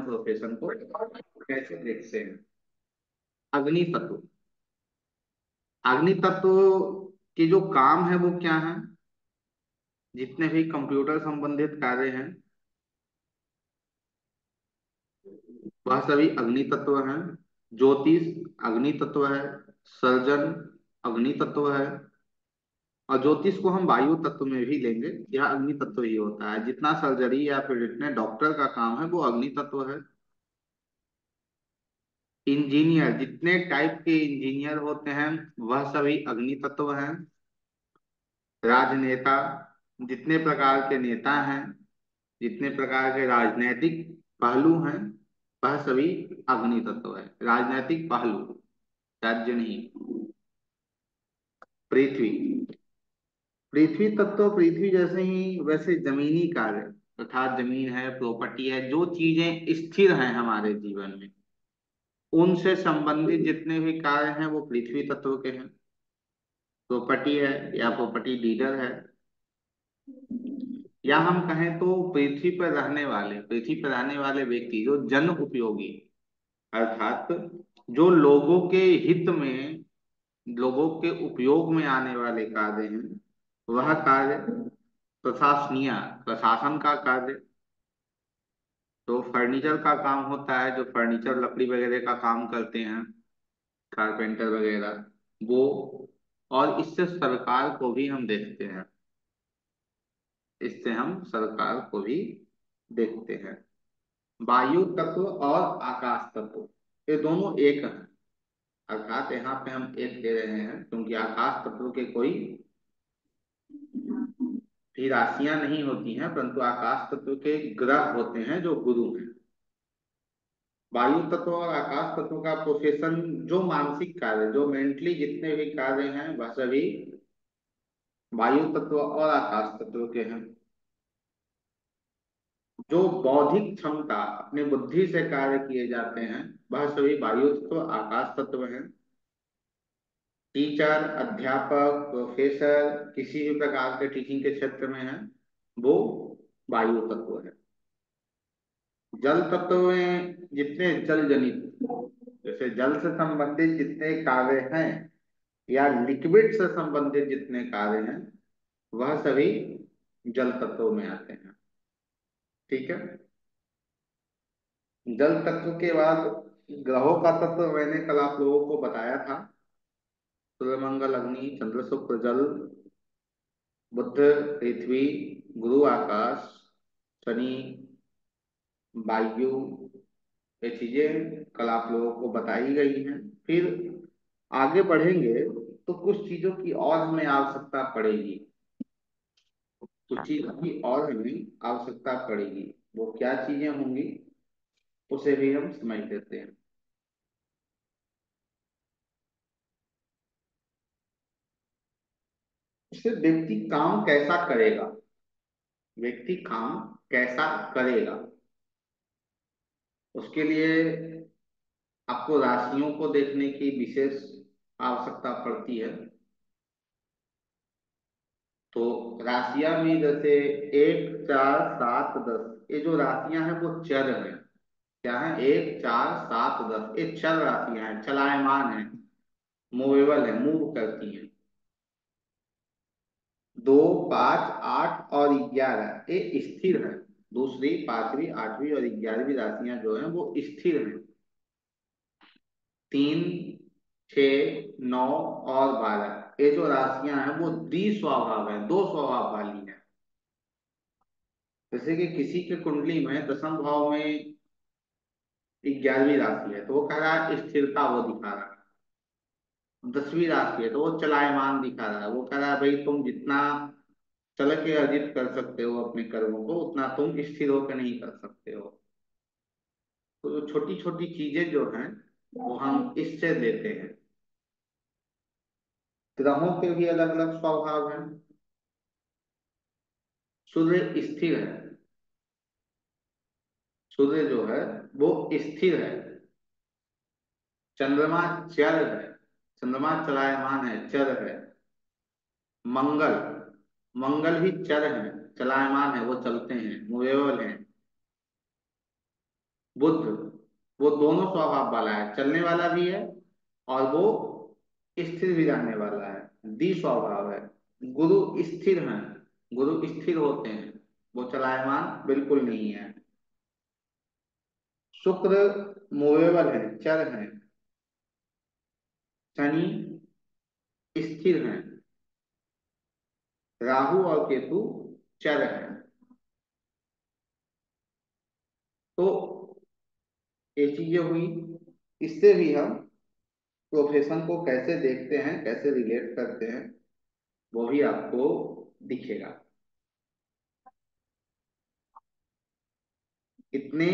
हम प्रोफेशन को कैसे देखते हैं। अग्नि तत्व। अग्नि तत्व के जो काम है वो क्या है? जितने भी कंप्यूटर संबंधित कार्य हैं वह सभी अग्नि तत्व हैं। ज्योतिष अग्नि तत्व है। सर्जन अग्नि तत्व है। और ज्योतिष को हम वायु तत्व में भी लेंगे, यह अग्नि तत्व ही होता है। जितना सर्जरी या फिर जितने डॉक्टर का काम है वो अग्नि तत्व है। इंजीनियर जितने टाइप के इंजीनियर होते हैं वह सभी अग्नि तत्व हैं। राजनेता जितने प्रकार के नेता हैं, जितने प्रकार के राजनैतिक पहलू हैं वह सभी अग्नि तत्व है। राजनैतिक पहलू, राज्य नहीं। पृथ्वी। पृथ्वी तत्व पृथ्वी जैसे ही वैसे जमीनी कार्य, अर्थात जमीन है, प्रॉपर्टी है, जो चीजें स्थिर हैं हमारे जीवन में उनसे संबंधित जितने भी कार्य हैं वो पृथ्वी तत्व के हैं। प्रॉपर्टी है या प्रॉपर्टी डीलर है, या हम कहें तो पृथ्वी पर रहने वाले व्यक्ति जो जन उपयोगी, अर्थात जो लोगों के हित में, लोगों के उपयोग में आने वाले कार्य हैं वह कार्य। प्रशासनीय प्रशासन का कार्य, तो फर्नीचर का काम होता है, जो फर्नीचर लकड़ी वगैरह का काम करते हैं, कारपेंटर वगैरह वो। और इससे सरकार को भी हम देखते हैं, इससे हम सरकार को भी देखते हैं। वायु तत्व और आकाश तत्व ये दोनों एक हैं। अर्थात यहाँ पे हम एक ले रहे हैं क्योंकि आकाश तत्व के कोई भी राशियां नहीं होती हैं, परंतु आकाश तत्व के ग्रह होते हैं जो गुरु हैं। वायु तत्व और आकाश तत्व का प्रोफेशन, जो मानसिक कार्य, जो मेंटली जितने भी कार्य हैं वह सभी वायु तत्व और आकाश तत्व के हैं। जो बौद्धिक क्षमता, अपनी बुद्धि से कार्य किए जाते हैं वह सभी वायु तत्व आकाश तत्व हैं। टीचर, अध्यापक, प्रोफेसर किसी भी प्रकार के टीचिंग के क्षेत्र में है वो वायु तत्व है। जल तत्व में जितने जल जनित, जैसे जल से संबंधित जितने कार्य हैं या लिक्विड से संबंधित जितने कार्य हैं वह सभी जल तत्व में आते हैं। ठीक है। जल तत्व के बाद ग्रहों का तत्व मैंने कल आप लोगों को बताया था। सूर्य, मंगल, अग्नि, चंद्र, शुक्र जल, बुध पृथ्वी, गुरु आकाश, शनि वायु, ये चीजें कल आप लोगों को बताई गई हैं। फिर आगे बढ़ेंगे तो कुछ चीजों की और हमें आवश्यकता पड़ेगी, कुछ चीजों की और हमें आवश्यकता पड़ेगी। वो क्या चीजें होंगी उसे भी हम समझ लेते हैं। इससे व्यक्ति काम कैसा करेगा, व्यक्ति काम कैसा करेगा उसके लिए आपको राशियों को देखने की विशेष आवश्यकता पड़ती है। तो राशियां भी जैसे 1, 4, 7, 10, ये जो राशियां हैं वो चर हैं। क्या है? 1, 4, 7, 10 ये चर राशियां हैं, चलायमान है, मूवेबल है, मूव करती हैं। 2, 5, 8 और 11 ये स्थिर है। दूसरी, पांचवी, आठवीं और 11वीं राशियां जो हैं वो स्थिर हैं। 3, 6, 9 और 12 ये जो राशियां हैं वो द्विस्वभाव है, दो स्वभाव वाली है। जैसे कि किसी के कुंडली में दसम भाव में 11वीं राशि है तो वो कह रहा है स्थिरता, वो दिखा रहा है। 10वीं राशि है तो वो चलायमान दिखा रहा है, वो कह रहा है भाई तुम जितना चल के अर्जित कर सकते हो अपने कर्मों को उतना तुम स्थिर होकर नहीं कर सकते हो। तो छोटी छोटी चीजें जो हैं वो हम इससे देते हैं। ग्रहों के भी अलग अलग स्वभाव हैं। सूर्य स्थिर है, सूर्य जो है वो स्थिर है। चंद्रमा चर है, चंद्रमा चलायमान है, चर है। मंगल, मंगल भी चर है, चलायमान है, वो चलते हैं, मूवेबल हैं। बुध, वो दोनों स्वभाव वाला है, चलने वाला भी है और वो स्थिर भी रहने वाला है, द्वि स्वभाव है। गुरु स्थिर हैं, गुरु स्थिर होते हैं, वो चलायमान बिल्कुल नहीं है। शुक्र मूवेबल है, चर है। शनि स्थिर हैं। राहु और केतु चर हैं। तो ये चीजें हुई। इससे भी हम प्रोफेशन को कैसे देखते हैं, कैसे रिलेट करते हैं, वो भी आपको दिखेगा। इतने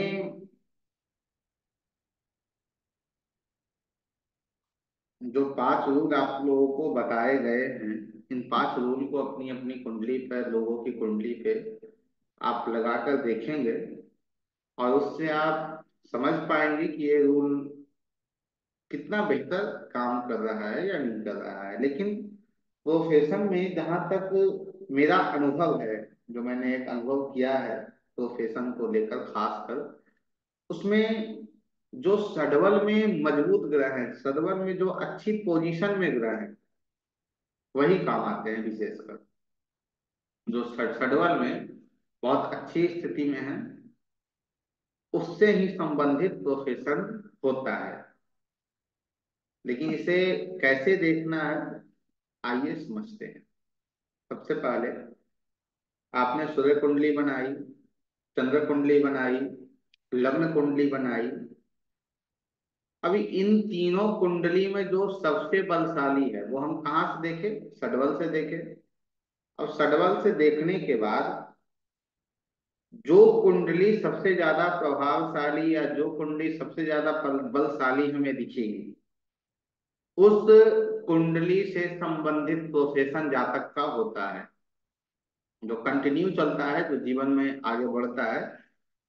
जो 5 रूल आप लोगों को बताए गए हैं, इन 5 रूल को अपनी अपनी कुंडली पर, लोगों की कुंडली पे आप लगाकर देखेंगे, और उससे आप समझ पाएंगे कि ये रूल कितना बेहतर काम कर रहा है या नहीं कर रहा है। लेकिन प्रोफेशन में जहां तक मेरा अनुभव है, जो मैंने एक अनुभव किया है प्रोफेशन को लेकर खासकर, उसमें जो सडवल में मजबूत ग्रह हैं, सडवल में जो अच्छी पोजीशन में ग्रह हैं, वही काम आते हैं विशेषकर। जो सडवल में बहुत अच्छी स्थिति में है, उससे ही संबंधित प्रोफेशन होता है। लेकिन इसे कैसे देखना है, आइए समझते हैं। सबसे पहले आपने सूर्य कुंडली बनाई, चंद्र कुंडली बनाई, लग्न कुंडली बनाई। अभी इन तीनों कुंडली में जो सबसे बलशाली है, वो हम कहाँ से देखें? सडवल से देखें। अब सडवल से देखने के बाद जो कुंडली सबसे ज्यादा प्रभावशाली, या जो कुंडली सबसे ज्यादा बलशाली हमें दिखेगी, उस कुंडली से संबंधित प्रोफेशन जातक का होता है। जो कंटिन्यू चलता है, जो जीवन में आगे बढ़ता है,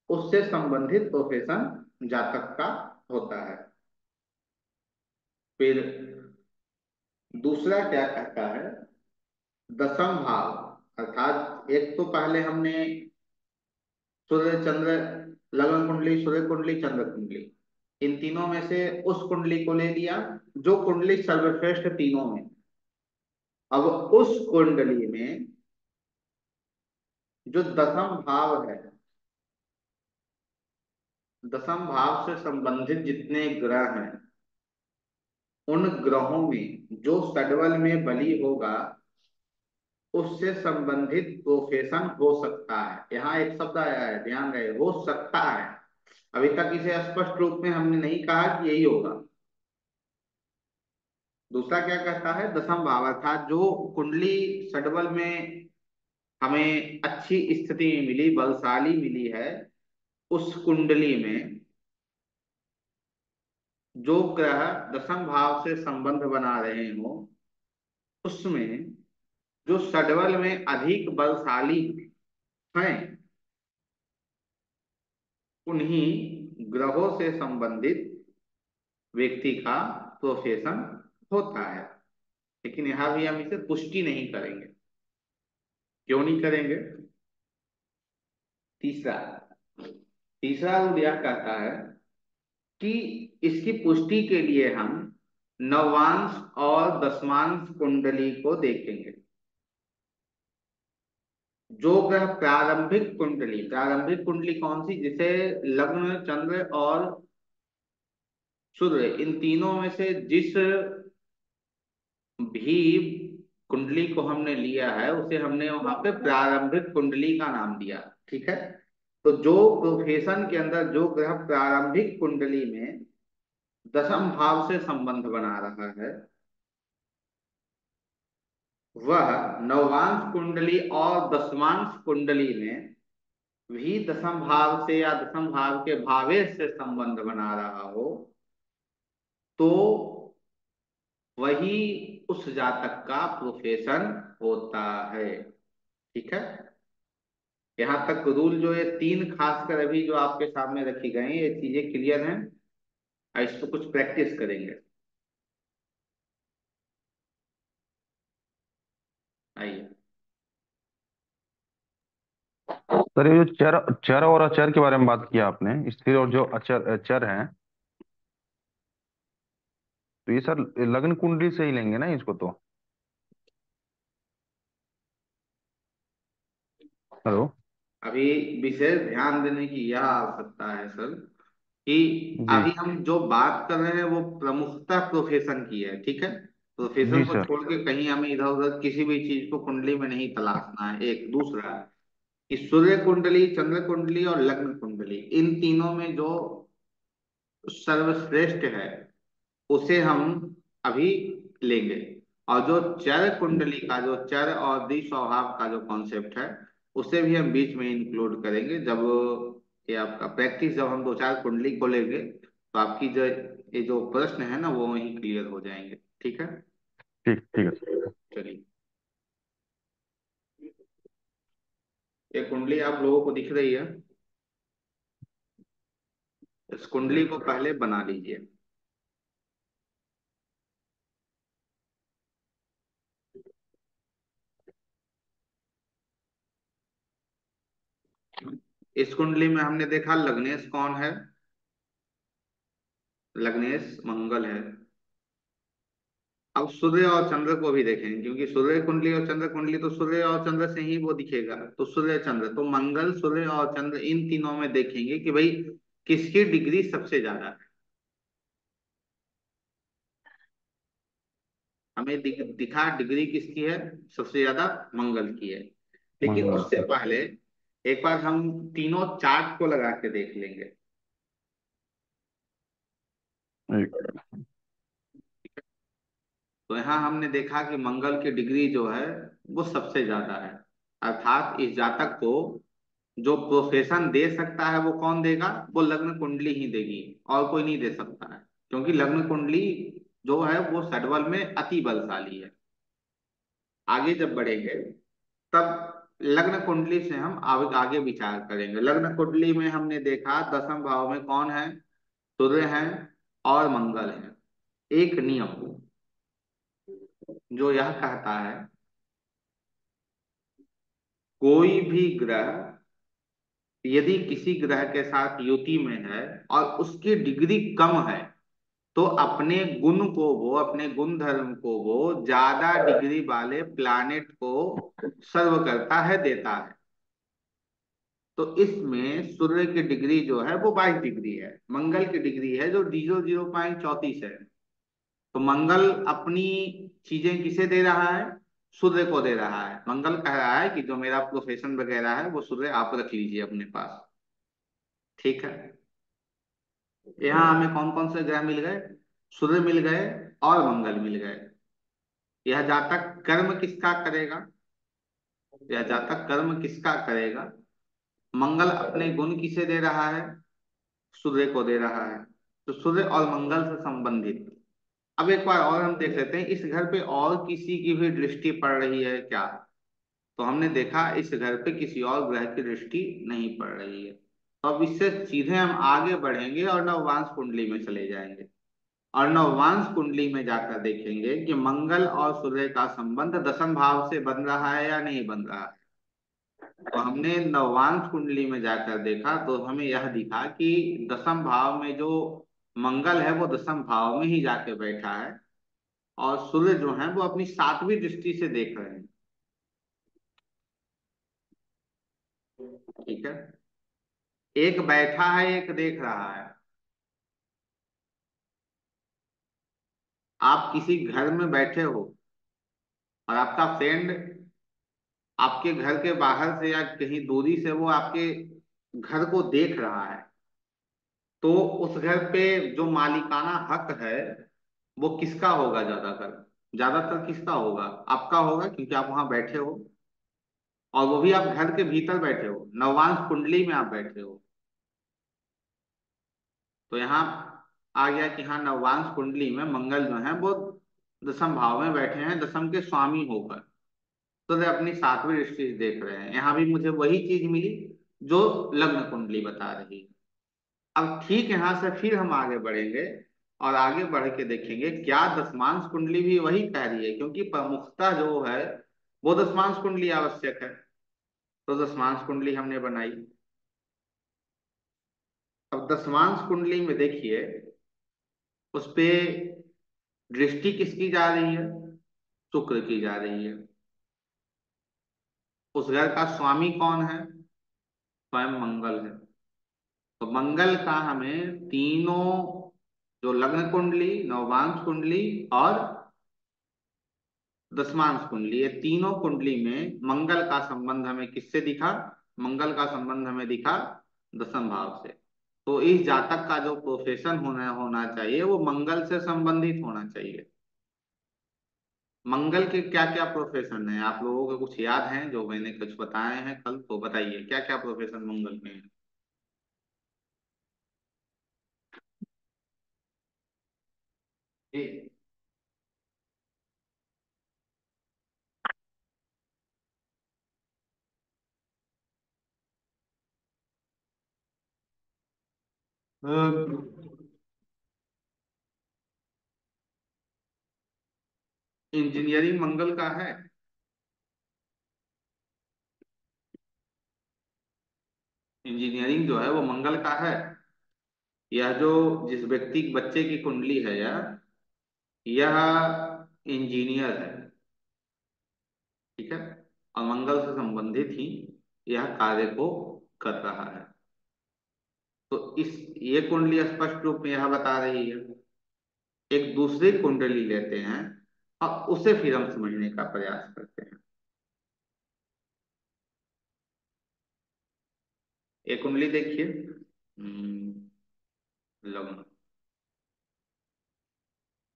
उससे संबंधित प्रोफेशन जातक का होता है। फिर दूसरा क्या कहता है? दसम भाव, अर्थात एक तो पहले हमने सूर्य चंद्र, लग्न कुंडली, सूर्य कुंडली, चंद्र कुंडली, इन तीनों में से उस कुंडली को ले लिया जो कुंडली सर्वश्रेष्ठ तीनों में। अब उस कुंडली में जो दसम भाव है, दसम भाव से संबंधित जितने ग्रह हैं, उन ग्रहों में जो सडवल में बली होगा, उससे संबंधित प्रोफेशन हो सकता है। यहाँ एक शब्द आया है, ध्यान रहे, हो सकता है। अभी तक इसे स्पष्ट रूप में हमने नहीं कहा कि यही होगा। दूसरा क्या कहता है? दसम भाव, अर्थात जो कुंडली सडबल में हमें अच्छी स्थिति में मिली, बलशाली मिली है, उस कुंडली में जो ग्रह दसम भाव से संबंध बना रहे हो, उसमें जो सडबल में अधिक बलशाली हैं, उन्हीं ग्रहों से संबंधित व्यक्ति का प्रोफेशन होता है। लेकिन यहां भी हम इसे पुष्टि नहीं करेंगे। क्यों नहीं करेंगे? तीसरा तीसरा रूल यह कहता है कि इसकी पुष्टि के लिए हम नवांश और दशमांश कुंडली को देखेंगे। जो ग्रह प्रारंभिक कुंडली कौन सी? जिसे लग्न, चंद्र और सूर्य, इन तीनों में से जिस भी कुंडली को हमने लिया है, उसे हमने वहां पे प्रारंभिक कुंडली का नाम दिया। ठीक है। तो जो प्रोफेशन के अंदर जो ग्रह प्रारंभिक कुंडली में दशम भाव से संबंध बना रहा है, वह नवांश कुंडली और दशमांश कुंडली में भी दशम भाव से या दशम भाव के भावेश से संबंध बना रहा हो, तो वही उस जातक का प्रोफेशन होता है। ठीक है। यहाँ तक रूल जो ये तीन खासकर अभी जो आपके सामने रखी गई हैं, ये चीजें क्लियर हैं। और इस पर कुछ प्रैक्टिस करेंगे। आइए। सर ये जो चर चर और अचर के बारे में बात किया आपने, स्थिर और जो अचर चर हैं, तो ये सर लग्न कुंडली से ही लेंगे ना इसको तो? हेलो। अभी विशेष ध्यान देने की यह आवश्यकता है सर कि जी। अभी हम जो बात कर रहे हैं वो प्रमुखता प्रोफेशन की है, ठीक है। प्रोफेशन जी को सर। छोड़ के कहीं हमें इधर उधर किसी भी चीज को कुंडली में नहीं तलाशना है। एक दूसरा कि सूर्य कुंडली, चंद्र कुंडली और लग्न कुंडली, इन तीनों में जो सर्वश्रेष्ठ है उसे हम अभी लेंगे। और जो चर कुंडली का, जो चर और द्विस्वभाव का जो कॉन्सेप्ट है, उसे भी हम बीच में इंक्लूड करेंगे। जब ये आपका प्रैक्टिस, जब हम दो चार कुंडली खोलेंगे तो आपकी जो ये जो प्रश्न है ना वो वहीं क्लियर हो जाएंगे, ठीक है। ठीक ठीक है सर। चलिए, ये कुंडली आप लोगों को दिख रही है। इस कुंडली को पहले बना लीजिए। इस कुंडली में हमने देखा लग्नेश कौन है। लग्नेश मंगल है। अब सूर्य और चंद्र को भी देखेंगे, क्योंकि सूर्य कुंडली और चंद्र कुंडली तो सूर्य और चंद्र से ही वो दिखेगा। तो सूर्य चंद्र, तो मंगल, सूर्य और चंद्र, इन तीनों में देखेंगे कि भाई किसकी डिग्री सबसे ज्यादा है। हमें दिखा डिग्री किसकी है सबसे ज्यादा, मंगल की है। लेकिन मंगल उससे की। पहले एक बार हम तीनों चार्ट को लगा के देख लेंगे। एक। तो यहाँ हमने देखा कि मंगल की डिग्री जो है वो सबसे ज्यादा है। अर्थात इस जातक को जो प्रोफेशन दे सकता है वो कौन देगा, वो लग्न कुंडली ही देगी, और कोई नहीं दे सकता है। क्योंकि लग्न कुंडली जो है वो षडबल में अति बलशाली है। आगे जब बढ़ेंगे तब लग्न कुंडली से हम आगे विचार करेंगे। लग्न कुंडली में हमने देखा दसम भाव में कौन है, सूर्य है और मंगल है। एक नियम जो यह कहता है, कोई भी ग्रह यदि किसी ग्रह के साथ युति में है और उसकी डिग्री कम है, तो अपने गुण को वो, अपने गुण धर्म को वो ज्यादा डिग्री वाले प्लैनेट को सर्व करता है, देता है। तो इसमें सूर्य की डिग्री जो है वो 22 डिग्री है। मंगल की डिग्री है जो 0.34 है। तो मंगल अपनी चीजें किसे दे रहा है, सूर्य को दे रहा है। मंगल कह रहा है कि जो मेरा प्रोफेशन वगैरह है वो सूर्य आप रख लीजिए अपने पास, ठीक है। यहाँ हमें कौन कौन से ग्रह मिल गए, सूर्य मिल गए और मंगल मिल गए। यह जातक कर्म किसका करेगा, यह जातक कर्म किसका करेगा, मंगल अपने गुण किसे दे रहा है, सूर्य को दे रहा है। तो सूर्य और मंगल से संबंधित अब एक बार और हम देख लेते हैं इस घर पे और किसी की भी दृष्टि पड़ रही है क्या। तो हमने देखा इस घर पे किसी और ग्रह की दृष्टि नहीं पड़ रही है। तो अब इससे सीधे हम आगे बढ़ेंगे और नववांश कुंडली में चले जाएंगे। और नववांश कुंडली में जाकर देखेंगे कि मंगल और सूर्य का संबंध दसम भाव से बन रहा है या नहीं बन रहा है। तो हमने नववांश कुंडली में जाकर देखा तो हमें यह दिखा कि दसम भाव में जो मंगल है वो दसम भाव में ही जाके बैठा है, और सूर्य जो है वो अपनी सातवीं दृष्टि से देख रहे हैं, ठीक है। एक बैठा है, एक देख रहा है। आप किसी घर में बैठे हो और आपका फ्रेंड आपके घर के बाहर से या कहीं दूरी से वो आपके घर को देख रहा है, तो उस घर पे जो मालिकाना हक है वो किसका होगा ज्यादातर, ज्यादातर किसका होगा, आपका होगा, क्योंकि आप वहां बैठे हो। और वो भी आप घर के भीतर बैठे हो, नववांश कुंडली में आप बैठे हो। तो यहाँ आ गया कि हाँ नववांश कुंडली में मंगल जो है वो दसम भाव में बैठे हैं, दसम के स्वामी होकर। तो वे अपनी सातवीं दृष्टि से देख रहे हैं। यहाँ भी मुझे वही चीज मिली जो लग्न कुंडली बता रही है। अब ठीक यहाँ से फिर हम आगे बढ़ेंगे और आगे बढ़ के देखेंगे क्या दसमांश कुंडली भी वही कह रही है, क्योंकि प्रमुखता जो है वो दसमांश कुंडली आवश्यक है। तो दशमांश कुंडली हमने बनाई। अब दशमांश कुंडली में देखिए, उस पे दृष्टि किसकी जा रही है? शुक्र की जा रही है। उस घर का स्वामी कौन है? स्वयं मंगल है। तो मंगल का हमें तीनों, जो लग्न कुंडली, नवभांश कुंडली और दशमांश कुंडली, ये तीनों कुंडली में मंगल का संबंध हमें किससे दिखा? मंगल का संबंध हमें दिखा दशम भाव से। तो इस जातक का जो प्रोफेशन होना होना चाहिए वो मंगल से संबंधित होना चाहिए। मंगल के क्या क्या प्रोफेशन है आप लोगों को कुछ याद है? जो मैंने कुछ बताए हैं कल, तो बताइए क्या क्या प्रोफेशन मंगल में है। जी। इंजीनियरिंग मंगल का है। इंजीनियरिंग जो है वो मंगल का है। यह जो जिस व्यक्ति बच्चे की कुंडली है, यह इंजीनियर है। ठीक है। और मंगल से संबंधित ही यह कार्य को कर रहा है। तो इस ये कुंडली स्पष्ट रूप में यह बता रही है। एक दूसरी कुंडली लेते हैं और उसे फिर हम समझने का प्रयास करते हैं। एक कुंडली देखिए। लग्न।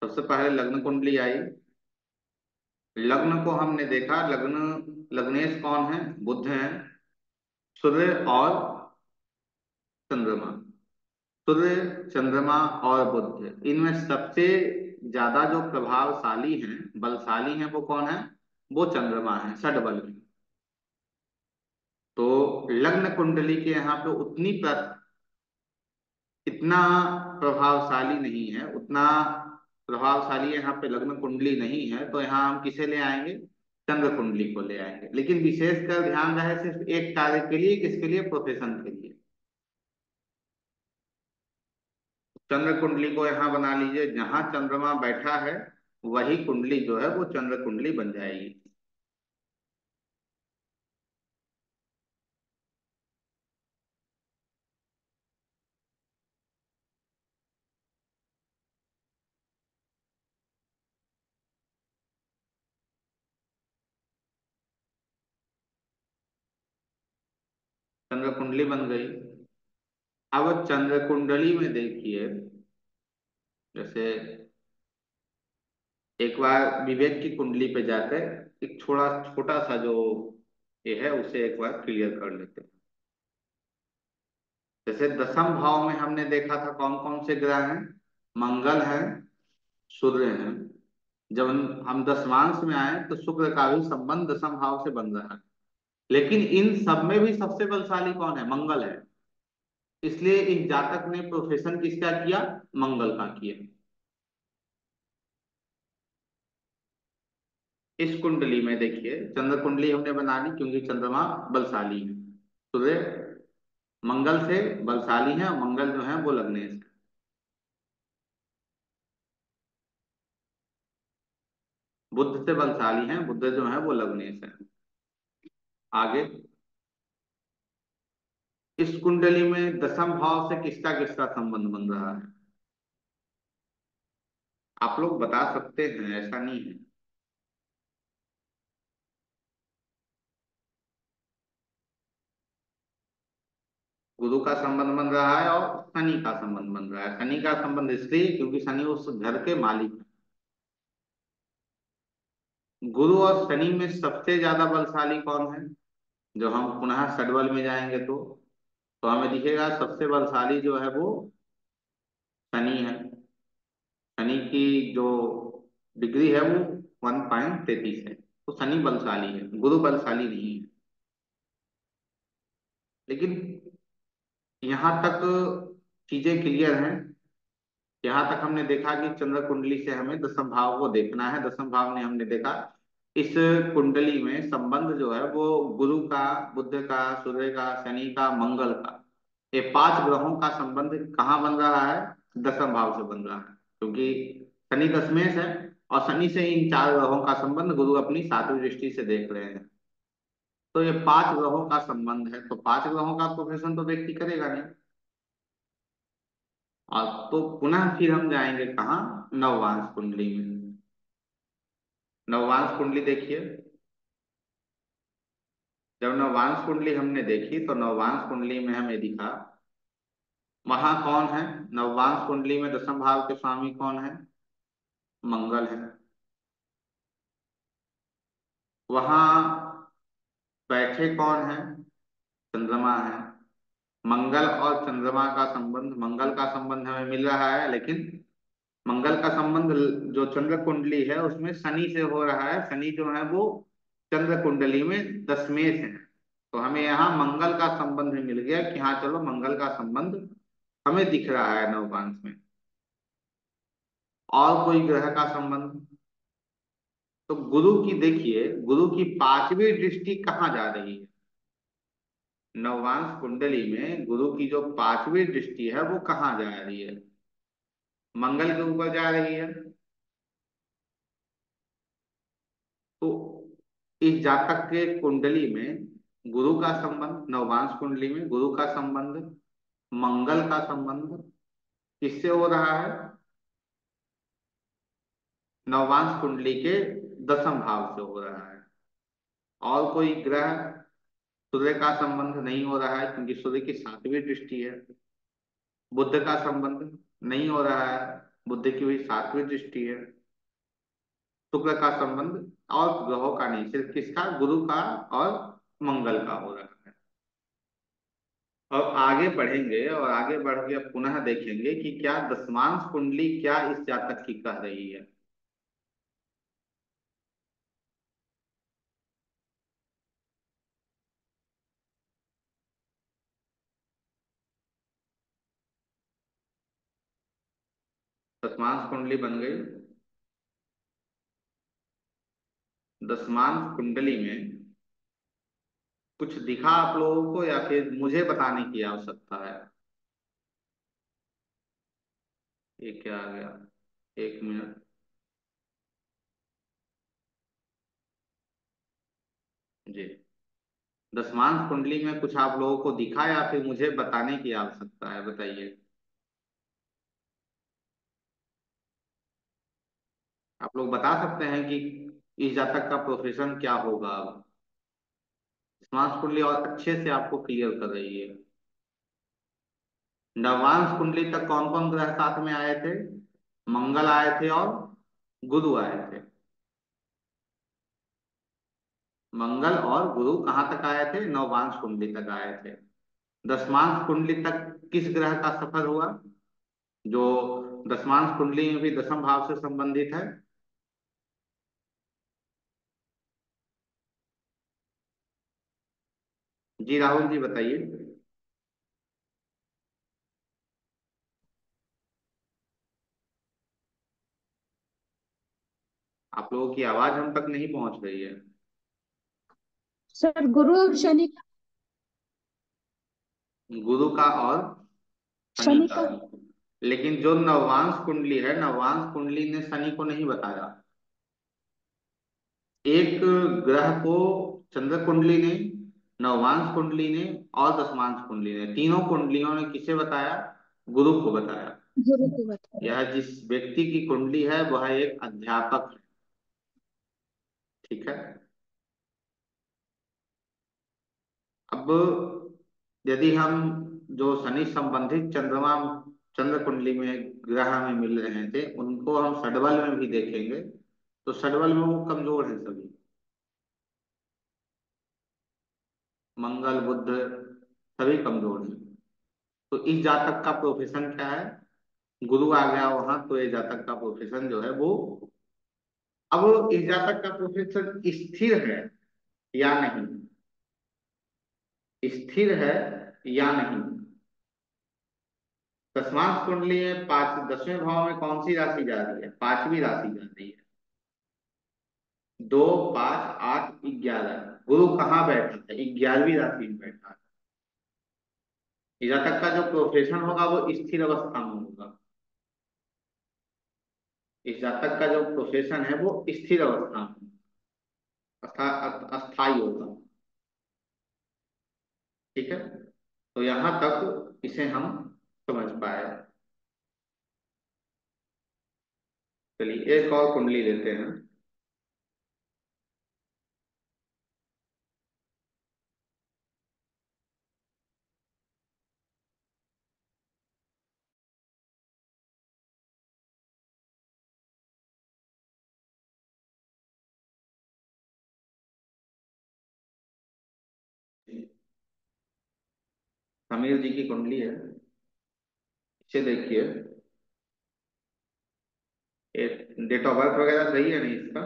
सबसे पहले लग्न कुंडली आई। लग्न को हमने देखा। लग्नेश कौन है? बुध है। सूर्य और चंद्रमा। सूर्य, चंद्रमा और बुध, इनमें सबसे ज्यादा जो प्रभावशाली हैं, बलशाली हैं, वो कौन है? वो चंद्रमा है, षड बल में। तो लग्न कुंडली के यहाँ पे इतना प्रभावशाली नहीं है, उतना प्रभावशाली यहाँ पे लग्न कुंडली नहीं है। तो यहाँ हम किसे ले आएंगे? चंद्र कुंडली को ले आएंगे। लेकिन विशेषकर ध्यान रहे सिर्फ एक कार्य के लिए, किसके लिए? प्रोफेशन के लिए। चंद्र कुंडली को यहाँ बना लीजिए। जहां चंद्रमा बैठा है वही कुंडली जो है वो चंद्र कुंडली बन जाएगी। चंद्र कुंडली बन गई। अब चंद्र कुंडली में देखिए, जैसे एक बार विवेक की कुंडली पे जाकर एक छोटा छोटा सा जो ये है उसे एक बार क्लियर कर लेते हैं। जैसे दसम भाव में हमने देखा था कौन कौन से ग्रह हैं? मंगल है, सूर्य है। जब हम दशमांश में आए तो शुक्र का भी संबंध दसम भाव से बन रहा है। लेकिन इन सब में भी सबसे बलशाली कौन है? मंगल है। इसलिए इस जातक ने प्रोफेशन किसका किया? मंगल का किया। इस कुंडली में देखिए, चंद्र कुंडली हमने बना ली क्योंकि चंद्रमा बलशाली है। सूर्य मंगल से बलशाली है और मंगल जो है वो लग्नेश है। बुध से बलशाली है, बुध जो है वो लग्नेश है। आगे इस कुंडली में दसम भाव से किसका किसका संबंध बन रहा है? आप लोग बता सकते हैं, ऐसा नहीं है। गुरु का संबंध बन रहा है और शनि का संबंध बन रहा है। शनि का संबंध इसलिए क्योंकि शनि उस घर के मालिक है। गुरु और शनि में सबसे ज्यादा बलशाली कौन है? जो हम पुनः षडबल में जाएंगे तो हमें दिखेगा सबसे बलशाली जो है वो शनि है। शनि की जो डिग्री है वो 1.33 है। तो शनि बलशाली है, गुरु बलशाली नहीं है। लेकिन यहाँ तक चीजें क्लियर हैं। यहाँ तक हमने देखा कि चंद्र कुंडली से हमें दसम भाव को देखना है। दसम भाव ने हमने देखा इस कुंडली में संबंध जो है वो गुरु का, बुध का, सूर्य का, शनि का, मंगल का, ये पांच ग्रहों का संबंध कहाँ बन रहा है? दसम भाव से बन रहा है, क्योंकि शनि दशमेश है, और शनि से इन चार ग्रहों का संबंध गुरु अपनी सातवीं दृष्टि से देख रहे हैं। तो ये पांच ग्रहों का संबंध है, तो पांच ग्रहों का प्रोफेशन तो व्यक्ति करेगा नहीं। और तो पुनः फिर हम जाएंगे कहाँ? नववांश कुंडली में। नववांश कुंडली देखिए। जब नववांश कुंडली हमने देखी तो नववांश कुंडली में हमें दिखा वहां कौन है। नववांश कुंडली में दसम भाव के स्वामी कौन है? मंगल है। वहां बैठे कौन है? चंद्रमा है। मंगल और चंद्रमा का संबंध, मंगल का संबंध हमें मिल रहा है, लेकिन मंगल का संबंध जो चंद्र कुंडली है उसमें शनि से हो रहा है। शनि जो है वो चंद्र कुंडली में दशमेश है। तो हमें यहाँ मंगल का संबंध मिल गया कि हाँ चलो, मंगल का संबंध हमें दिख रहा है नवपांश में। और कोई ग्रह का संबंध? तो गुरु की देखिए, गुरु की पांचवी दृष्टि कहाँ जा रही है? नववांश कुंडली में गुरु की जो पांचवी दृष्टि है वो कहाँ जा रही है? मंगल के ऊपर जा रही है। तो इस जातक के कुंडली में गुरु का संबंध, नववांश कुंडली में गुरु का संबंध, मंगल का संबंध किससे हो रहा है? नववांश कुंडली के दसम भाव से हो रहा है। और कोई ग्रह, सूर्य का संबंध नहीं हो रहा है क्योंकि सूर्य की सातवीं दृष्टि है। बुध का संबंध नहीं हो रहा है, बुध की भी सातवीं दृष्टि है। शुक्र का संबंध और ग्रहों का नहीं, सिर्फ किसका? गुरु का और मंगल का हो रहा है। अब आगे बढ़ेंगे और आगे बढ़ के अब पुनः देखेंगे कि क्या दसमांश कुंडली क्या इस जातक की कह रही है। दसमांश कुंडली बन गई। दसमांश कुंडली में कुछ दिखा आप लोगों को या फिर मुझे बताने की आवश्यकता है? ये क्या आ गया? एक मिनट। जी। दसमांश कुंडली में कुछ आप लोगों को दिखा या फिर मुझे बताने की आवश्यकता है? बताइए। आप लोग बता सकते हैं कि इस जातक का प्रोफेशन क्या होगा अब? दसमांश कुंडली और अच्छे से आपको क्लियर कर रही है। नवांश कुंडली तक कौन कौन ग्रह साथ में आए थे? मंगल आए थे और गुरु आए थे। मंगल और गुरु कहाँ तक आए थे? नववांश कुंडली तक आए थे। दसमांश कुंडली तक किस ग्रह का सफर हुआ, जो दसमांश कुंडली में भी दसम भाव से संबंधित है? जी राहुल जी बताइए। आप लोगों की आवाज हम तक नहीं पहुंच रही है। सर गुरु और शनि। गुरु का और शनि शनि का। का। लेकिन जो नववांश कुंडली है, नववांश कुंडली ने शनि को नहीं बताया। एक ग्रह को चंद्र कुंडली ने, नववांश कुंडली ने और दसमांश कुंडली ने, तीनों कुंडलियों ने किसे बताया? गुरु को बताया। गुरु को बताया। यह जिस व्यक्ति की कुंडली है वह एक अध्यापक है। ठीक है। अब यदि हम जो शनि संबंधित चंद्रमा, चंद्र कुंडली में ग्रह में मिल रहे थे उनको हम षडबल में भी देखेंगे, तो षडबल में वो कमजोर है सभी। मंगल बुध सभी कमजोर हैं। तो इस जातक का प्रोफेशन क्या है? गुरु आ गया वहां, तो ये जातक का प्रोफेशन जो है वो, अब इस जातक का प्रोफेशन स्थिर है या नहीं, स्थिर है या नहीं। दसवां कुंडली में पांच, दसवें भाव में कौन सी राशि जा रही है? पांचवी राशि जा रही है। दो, 5, 8, 11। गुरु कहाँ बैठा था? 11वीं राशि में बैठा है। इस जातक का जो प्रोफेशन होगा वो स्थिर अवस्था में होगा। इस जातक का जो प्रोफेशन है वो स्थिर अवस्था में, अस्थाई होगा। ठीक है, तो यहां तक इसे हम समझ पाए। चलिए एक और कुंडली लेते हैं। समीर जी की कुंडली है, इसे देखिए। डेट ऑफ बर्थ वगैरह सही है नहीं इसका?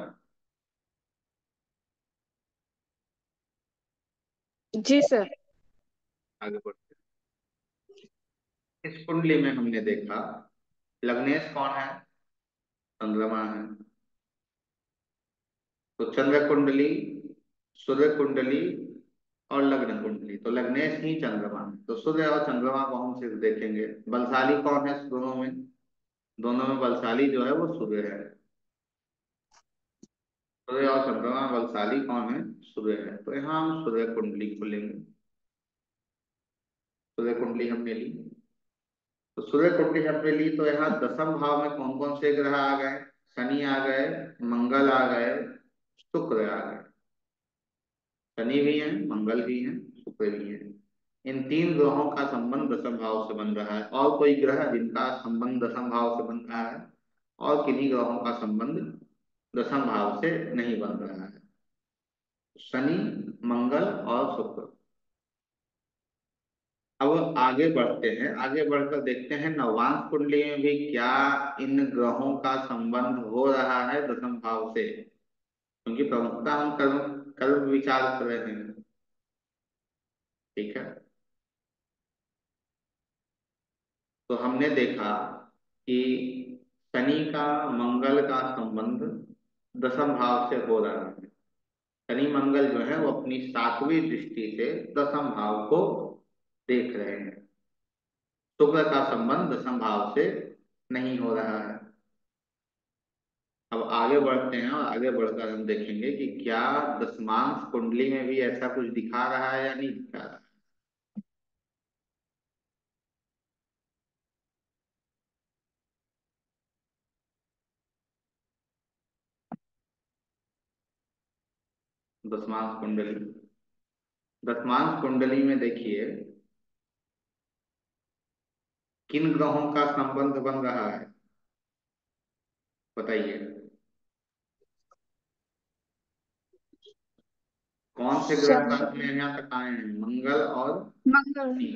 जी सर। आगे बढ़ते हैं। इस कुंडली में हमने देखा लग्नेश कौन है? चंद्रमा है। तो चंद्र कुंडली, सूर्य कुंडली और लग्न कुंडली, तो लग्नेश ही चंद्रमा है। तो सूर्य और चंद्रमा को हम सिर्फ देखेंगे। बलशाली कौन है दोनों में? दोनों में बलशाली जो है वो सूर्य है। सूर्य और चंद्रमा बलशाली कौन है? सूर्य है। तो यहाँ हम सूर्य कुंडली खोलेंगे। सूर्य कुंडली हमने ली। तो सूर्य कुंडली हमने ली, तो यहाँ दसम भाव में कौन कौन से ग्रह आ गए? शनि आ गए, मंगल आ गए, शुक्र आ गए। शनि भी है, मंगल भी है, शुक्र भी है। इन तीन ग्रहों का संबंध दसम भाव से बन रहा है। और कोई ग्रह जिनका संबंध दसम भाव से बन रहा है? और किन्हीं ग्रहों का संबंध दसम भाव से नहीं बन रहा है। शनि, मंगल और शुक्र। अब आगे बढ़ते हैं, आगे बढ़कर देखते हैं नवांश कुंडली में भी क्या इन ग्रहों का संबंध हो रहा है दसम भाव से, क्योंकि प्रमुखता हम कर्म कर्म विचार कर रहे हैं। ठीक है, तो हमने देखा कि शनि का मंगल का संबंध दसम भाव से हो रहा है। शनि मंगल जो है वो अपनी सातवीं दृष्टि से दसम भाव को देख रहे हैं। शुक्र का संबंध दसम भाव से नहीं हो रहा है। अब आगे बढ़ते हैं और आगे बढ़कर हम देखेंगे कि क्या दशमांश कुंडली में भी ऐसा कुछ दिखा रहा है या नहीं दिखा रहा है। दशमांश कुंडली, दशमांश कुंडली में देखिए किन ग्रहों का संबंध बन रहा है, बताइए। कौन से ग्रह का शनि, अपने यहाँ तक आए हैं? मंगल और मंगल, शनि।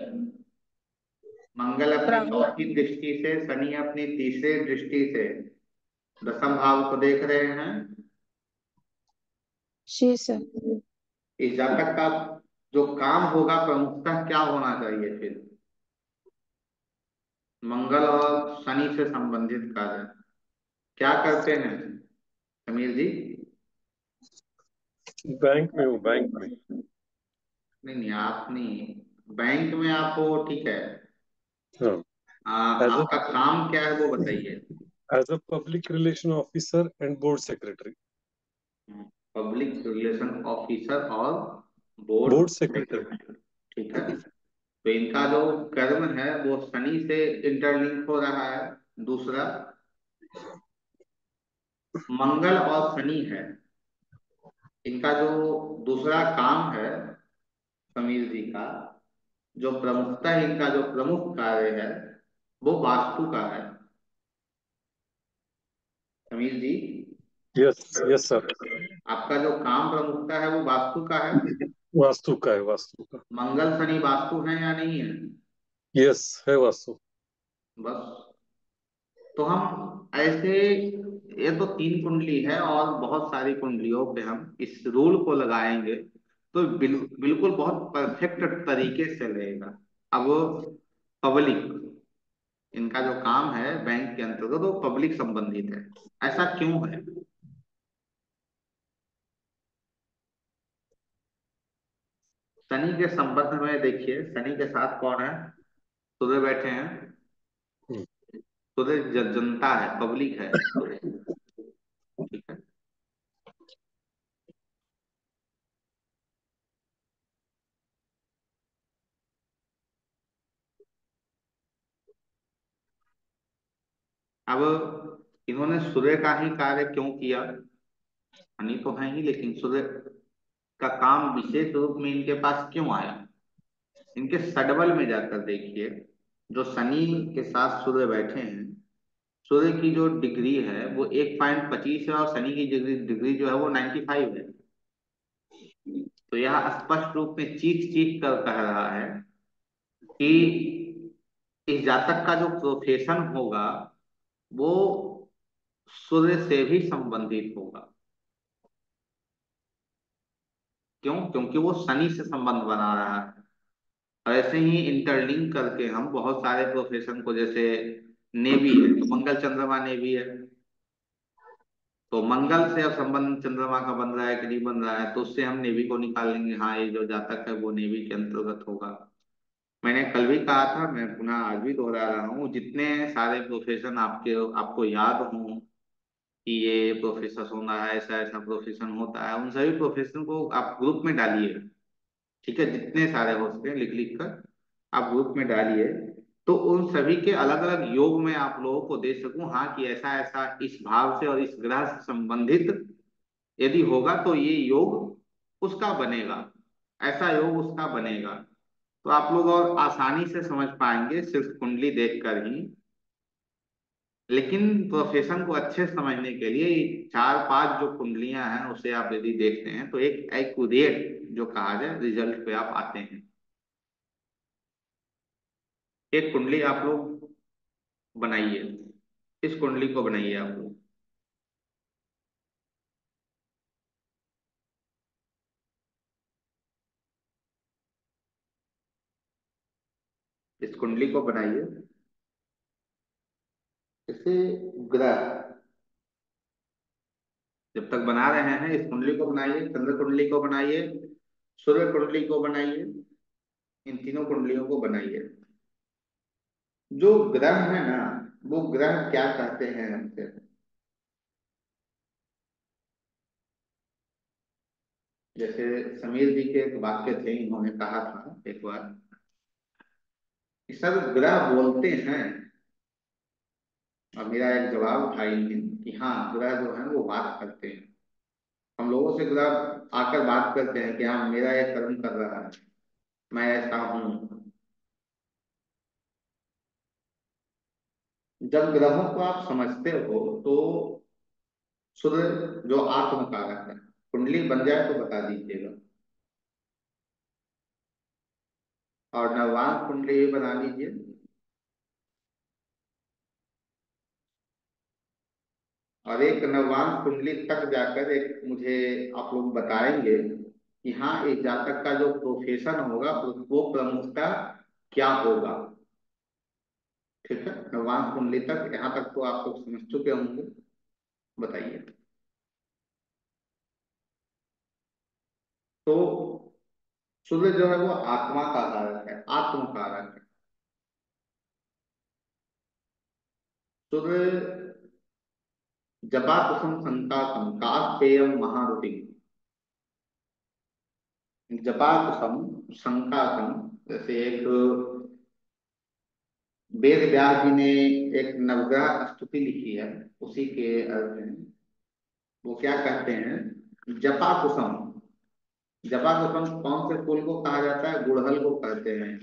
मंगल अपनी राहु। चौथी दृष्टि से, शनि अपनी तीसरी दृष्टि से दसम भाव को देख रहे हैं। जी सर। इस जातक का जो काम होगा प्रमुखतः क्या होना चाहिए फिर? मंगल और शनि से संबंधित कार्य क्या करते हैं समीर जी? बैंक में हूँ, बैंक में। नहीं नहीं, आप नहीं, बैंक में आप हो, ठीक है। हाँ। एज आपका काम क्या है वो बताइए। A public relation officer and board secretary. Public relation officer और बोर्ड बोर्ड सेक्रेटरी। सेक्रेटरी। ठीक है, तो इनका जो कर्म है वो शनि से इंटरलिंक हो रहा है। दूसरा, मंगल और शनि है, इनका जो दूसरा काम है समीर जी का, जो प्रमुखता इनका जो प्रमुख कार्य है वो वास्तु का है। समीर जी, यस यस सर। आपका जो काम प्रमुखता है वो वास्तु का है। वास्तु का है, वास्तु का। मंगल शनि वास्तु है या नहीं है? यस है वास्तु। बस, तो हम ऐसे, ये तो तीन कुंडली है और बहुत सारी कुंडलियों पे हम इस रूल को लगाएंगे तो बिल्कुल बहुत परफेक्ट तरीके से रहेगा। अब पब्लिक, इनका जो काम है बैंक के अंतर्गत वो पब्लिक संबंधित है। ऐसा क्यों है? शनि के संबंध में देखिए, शनि के साथ कौन है? सूर्य बैठे हैं। हम्म, सूर्य जनता है, पब्लिक है सूर्य। ठीक है। अब इन्होंने सूर्य का ही कार्य क्यों किया? शनि तो है ही, लेकिन सूर्य का काम विशेष रूप में इनके पास क्यों आया? इनके सडबल में जाकर देखिए, जो शनि के साथ सूर्य बैठे हैं, सूर्य की जो डिग्री है वो 1.25 है, और शनि की डिग्री डिग्री जो है वो 95 है। तो यह स्पष्ट रूप में चीख चीख कर कह रहा है कि इस जातक का जो प्रोफेशन होगा वो सूर्य से भी संबंधित होगा। क्यों? क्योंकि वो शनि से संबंध बना रहा है। और ऐसे ही इंटरलिंक करके हम बहुत सारे प्रोफेशन को, जैसे नेवी है तो मंगल चंद्रमा नेवी है, तो मंगल से अब संबंध चंद्रमा का बन रहा है कि नहीं बन रहा है, तो उससे हम नेवी को निकाल लेंगे, हाँ ये जो जातक है वो नेवी के अंतर्गत होगा। मैंने कल भी कहा था, मैं पुनः आज भी दोहरा रहा हूँ, जितने सारे प्रोफेशन आपको याद हों कि ये प्रोफेसर होना है, ऐसा ऐसा प्रोफेशन होता है, उन सभी प्रोफेशन को आप ग्रुप में डालिए। ठीक है, जितने सारे हो सके लिख लिख कर आप ग्रुप में डालिए, तो उन सभी के अलग अलग योग में आप लोगों को दे सकूं, हाँ कि ऐसा ऐसा इस भाव से और इस ग्रह से संबंधित यदि होगा तो ये योग उसका बनेगा, ऐसा योग उसका बनेगा। तो आप लोग और आसानी से समझ पाएंगे सिर्फ कुंडली देखकर ही। लेकिन प्रोफेशन को अच्छे से समझने के लिए चार पांच जो कुंडलियां हैं उसे आप यदि देखते हैं तो एक एक्यूरेट जो कहा जाए रिजल्ट पे आप आते हैं। एक कुंडली आप लोग बनाइए, इस कुंडली को बनाइए आप लोग। इस कुंडली को बनाइए। इसे ग्रह जब तक बना रहे हैं, इस कुंडली को बनाइए, चंद्र कुंडली को बनाइए, सूर्य कुंडली को बनाइए, इन तीनों कुंडलियों को बनाइए। जो ग्रह है ना, वो ग्रह क्या कहते हैं हमसे? जैसे समीर जी के एक वाक्य थे, इन्होंने कहा था एक बार कि सब ग्रह बोलते हैं, और मेरा एक जवाब था इन्हें कि हाँ ग्रह जो है वो बात करते हैं। हम लोगों से ग्रह आकर बात करते हैं कि हाँ मेरा ये कर्म कर रहा है, मैं ऐसा हूं। जब ग्रहों को आप समझते हो तो सूर्य जो आत्म कारक है, कुंडली बन जाए तो बता दीजिएगा। और नववान कुंडली भी बना लीजिए। और एक नववान कुंडली तक जाकर एक मुझे आप लोग बताएंगे कि हाँ एक जातक का जो प्रोफेशन होगा वो प्रमुखता क्या होगा। ठीक है, नववान कुंडली तक, यहाँ तक तो आप लोग समझ चुके होंगे। बताइए। तो सूर्य जो है वो आत्मा का कारक है, आत्म कारक है। सूर्य जपा कुसुम संकासम कास्पेयम महारुति। जपा कुसुम संकासम, जैसे एक वेद व्यास जी ने एक नवग्रह स्तुति लिखी है, उसी के अर्थ में वो क्या कहते हैं? जपा कुसुम। जपा कुसुम कौन से फूल को कहा जाता है? गुड़हल को कहते हैं।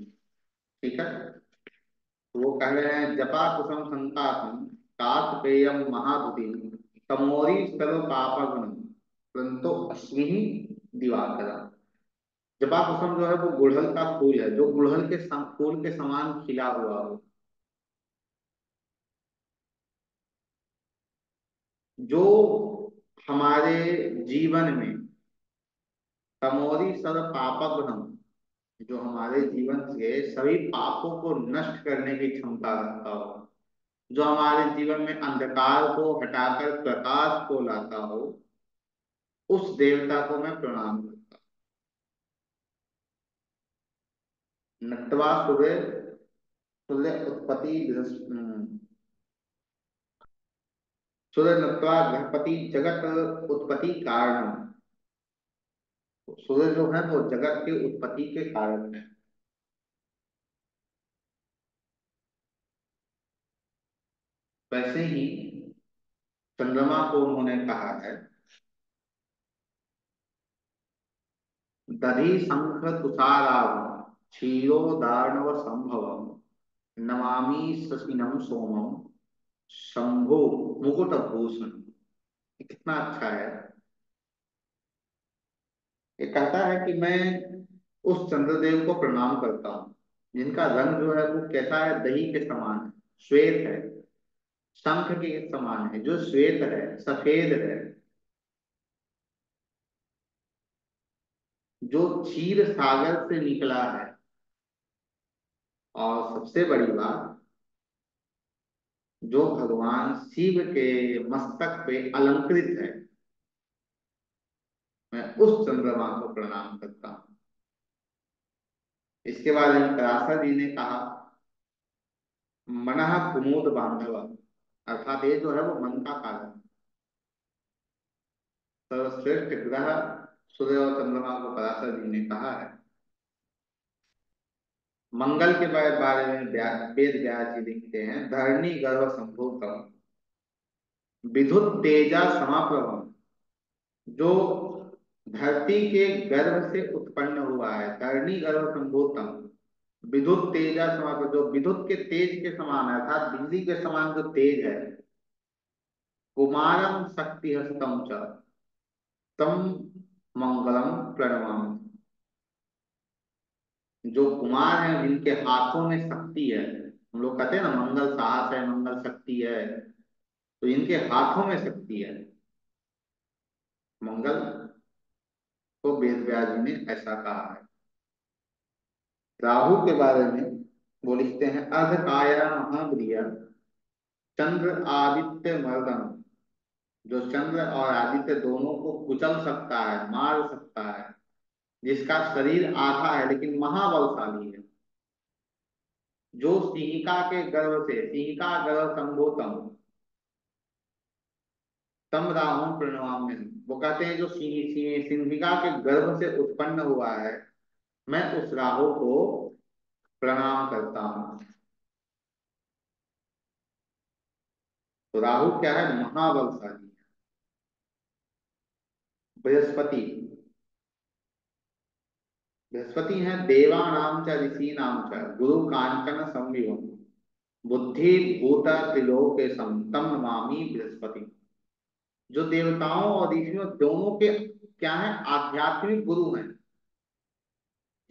ठीक है, तो वो कह रहे हैं जपा कुसुम संतापम कात्पेयम महादुति तमोरी सर्व पापग्न परंतु अश्विनी दिवाकर। जपा कुसुम जो है वो गुड़हल का फूल है, जो गुड़हल के फूल के समान खिला हुआ हो, जो हमारे जीवन में तमोरी सर्व पापग्न, जो हमारे जीवन से सभी पापों को नष्ट करने की क्षमता रखता हो, जो हमारे जीवन में अंधकार को हटाकर प्रकाश को लाता हो, उस देवता को मैं प्रणाम करता नत्वा सूर्य सूर्य उत्पत्ति सूर्य नत्वा गृहपति जगत उत्पत्ति कारण। सूर्य जो है वो जगत के उत्पत्ति के कारण है। वैसे ही चंद्रमा को उन्होंने कहा है दधि शंख तुषाराव क्षीरो दानव संभवम नमामि शशिनम सोमम शंभो मुकुट भूषण। कितना अच्छा है। ये कहता है कि मैं उस चंद्रदेव को प्रणाम करता हूँ जिनका रंग जो है वो कैसा है, दही के समान है, श्वेत है, शंख के समान है, जो श्वेत है, सफेद है, जो क्षीर सागर से निकला है। और सबसे बड़ी बात, जो भगवान शिव के मस्तक पे अलंकृत है। मैं उस चंद्रमा को प्रणाम करता हूँ। इसके बाद पराशर जी ने कहा मनः कुमुद बांधव, अर्थात ये जो है वो मन का कारण। सर्वश्रेष्ठ ग्रह सूर्य और चंद्रमा को पराशर जी ने कहा है। मंगल के बारे में वेद व्यास जी लिखते हैं धरणी गर्भ संभूतम विद्युत तेजा समाप्रभम। जो धरती के गर्भ से उत्पन्न हुआ है, धरणी गर्भ संभूतम विद्युत तेजा समाप्त, जो विद्युत के तेज के समान है, अर्थात बिजली के समान जो तेज है। कुमारम शक्ति हस्तम च तम मंगलम प्रणवामि। जो कुमार हैं जिनके हाथों में शक्ति है, हम लोग कहते हैं ना मंगल साहस है, मंगल शक्ति है, तो इनके हाथों में शक्ति है मंगल। को वेद व्यास जी ने ऐसा कहा है। राहु के बारे में वो लिखते हैं अर्धकाया महाप्रिय चंद्र आदित्य मर्दन। जो चंद्र और आदित्य दोनों को कुचल सकता है, मार सकता है, जिसका शरीर आधा है लेकिन महाबलशाली है। जो सिंहिका के गर्भ से, सिंहिका गर्भ संभूतम तम राहु प्रणवाम्य। वो कहते हैं जो सिंहिका के गर्भ से उत्पन्न हुआ है, मैं उस राहु को प्रणाम करता हूँ। तो राहु क्या है, महाबलशाली। बृहस्पति, बृहस्पति है देवानाम च ऋषीनाम च गुरु कांचन संविभम बुद्धि भूता त्रिलोके तम नमामि बृहस्पति। जो देवताओं और ऋषियों दोनों के क्या है, आध्यात्मिक गुरु हैं।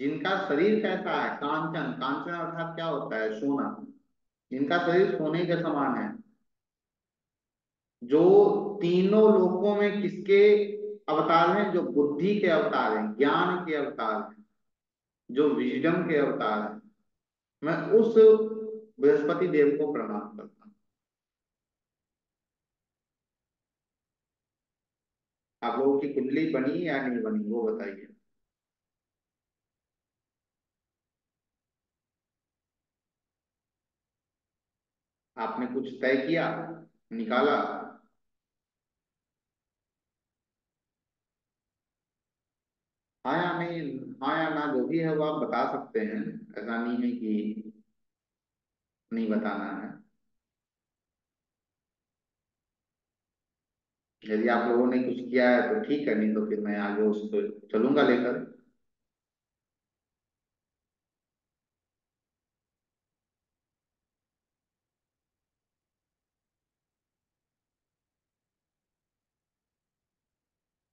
जिनका शरीर कैसा है, कांचन, कांचन अर्थात क्या होता है, सोना। जिनका शरीर सोने के समान है। जो तीनों लोकों में किसके अवतार हैं, जो बुद्धि के अवतार हैं, ज्ञान के अवतार हैं, जो विजडम के अवतार हैं। मैं उस बृहस्पति देव को प्रणाम करता हूँ। आप लोगों की कुंडली बनी या नहीं बनी वो बताइए। आपने कुछ तय किया, निकाला? हाँ या नहीं, हाँ या ना, जो भी है वो आप बता सकते हैं। ऐसा नहीं है कि नहीं बताना है। यदि आप लोगों ने कुछ किया है तो ठीक है, नहीं तो फिर मैं आगे उसको चलूंगा लेकर।